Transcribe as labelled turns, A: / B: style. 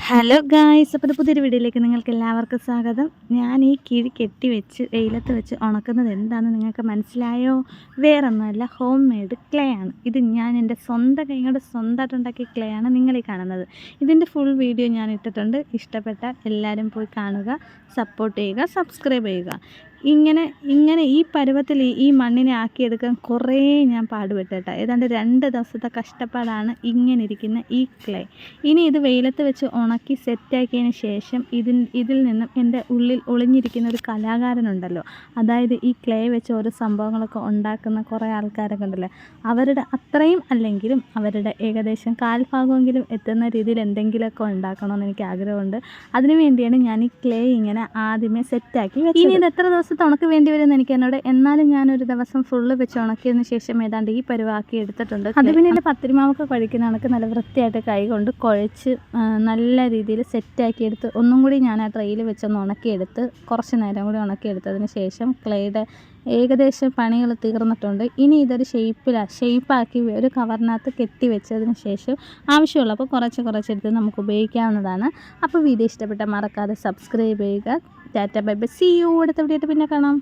A: Hello guys, അപ്പോൾ പുതിയൊരു വീഡിയോയിലേക്ക് നിങ്ങൾക്ക് എല്ലാവർക്കും സ്വാഗതം. ഞാൻ ഈ കിഴി കെട്ടി വെച്ച് വെയിലത്ത് വെച്ച് ഉണക്കുന്നത് എന്താണെന്ന് നിങ്ങൾക്ക് മനസ്സിലായോ? വേറൊന്നുമല്ല, ഹോം മെയ്ഡ് ക്ലേ ആണ്. ഇത് ഞാൻ എൻ്റെ സ്വന്തം കൈ കൊണ്ട് സ്വന്തമായിട്ട് ഉണ്ടാക്കിയ ക്ലേ ആണ് നിങ്ങളീ കാണുന്നത്. ഇതിൻ്റെ ഫുൾ വീഡിയോ ഞാൻ ഇട്ടിട്ടുണ്ട്. ഇഷ്ടപ്പെട്ടാൽ എല്ലാവരും പോയി കാണുക, സപ്പോർട്ട് ചെയ്യുക, സബ്സ്ക്രൈബ് ചെയ്യുക. ഇങ്ങനെ ഈ പരുവത്തിൽ ഈ മണ്ണിനെ ആക്കിയെടുക്കാൻ കുറേ ഞാൻ പാടുപെട്ടേട്ടാ. ഏതാണ്ട് 2 ദിവസത്തെ കഷ്ടപ്പാടാണ് ഇങ്ങനെ ഇരിക്കുന്ന ഈ ക്ലേ. ഇനി ഇത് വെയിലത്ത് വെച്ച് ഉണക്കി സെറ്റാക്കിയതിന് ശേഷം ഇതിൽ നിന്നും എൻ്റെ ഉള്ളിൽ ഒളിഞ്ഞിരിക്കുന്ന ഒരു കലാകാരനുണ്ടല്ലോ, അതായത് ഈ ക്ലേ വെച്ച് ഓരോ സംഭവങ്ങളൊക്കെ ഉണ്ടാക്കുന്ന കുറേ ആൾക്കാരൊക്കെ ഉണ്ടല്ലോ, അവരുടെ അത്രയും അല്ലെങ്കിലും അവരുടെ ഏകദേശം കാൽഭാഗമെങ്കിലും എത്തുന്ന രീതിയിൽ എന്തെങ്കിലുമൊക്കെ ഉണ്ടാക്കണമെന്ന് എനിക്ക് ആഗ്രഹമുണ്ട്. അതിനു വേണ്ടിയാണ് ഞാൻ ഈ ക്ലേ ഇങ്ങനെ ആദ്യമേ സെറ്റാക്കി വെച്ചത്. ഇനി ഇത് എത്ര ദിവസത്തെ ഉണക്ക് വേണ്ടി വരുമെന്ന് എനിക്ക് എന്നോട്, എന്നാലും ഞാനൊരു ദിവസം ഫുള്ള് വെച്ച് ഉണക്കിയതിന് ശേഷം ഏതാണ്ട് ഈ പരുവാക്കി എടുത്തിട്ടുണ്ട്. അത് പിന്നെ എൻ്റെ പത്തിരിമാവൊക്കെ കഴിക്കുന്ന കണക്ക് നല്ല വൃത്തിയായിട്ട് കൈ കൊണ്ട് കുഴച്ച് നല്ല രീതിയിൽ സെറ്റാക്കി എടുത്ത് ഒന്നും കൂടി ഞാൻ ആ ട്രെയിൽ വെച്ചൊന്ന് ഉണക്കിയെടുത്ത് കുറച്ച് നേരം കൂടി ഉണക്കിയെടുത്തതിന് ശേഷം ക്ലേയുടെ ഏകദേശം പണികൾ തീർന്നിട്ടുണ്ട്. ഇനി ഇതൊരു ഷേപ്പാക്കി ഒരു കവറിനകത്ത് കെട്ടി വെച്ചതിന് ശേഷം ആവശ്യമുള്ളപ്പോൾ കുറച്ചെടുത്ത് നമുക്ക് ഉപയോഗിക്കാവുന്നതാണ്. അപ്പോൾ വീഡിയോ ഇഷ്ടപ്പെട്ടാൽ മറക്കാതെ സബ്സ്ക്രൈബ് ചെയ്യുക. Tata bye bye, see you. അടുത്ത വീഡിയോ ആയിട്ട് പിന്നെ കാണാം.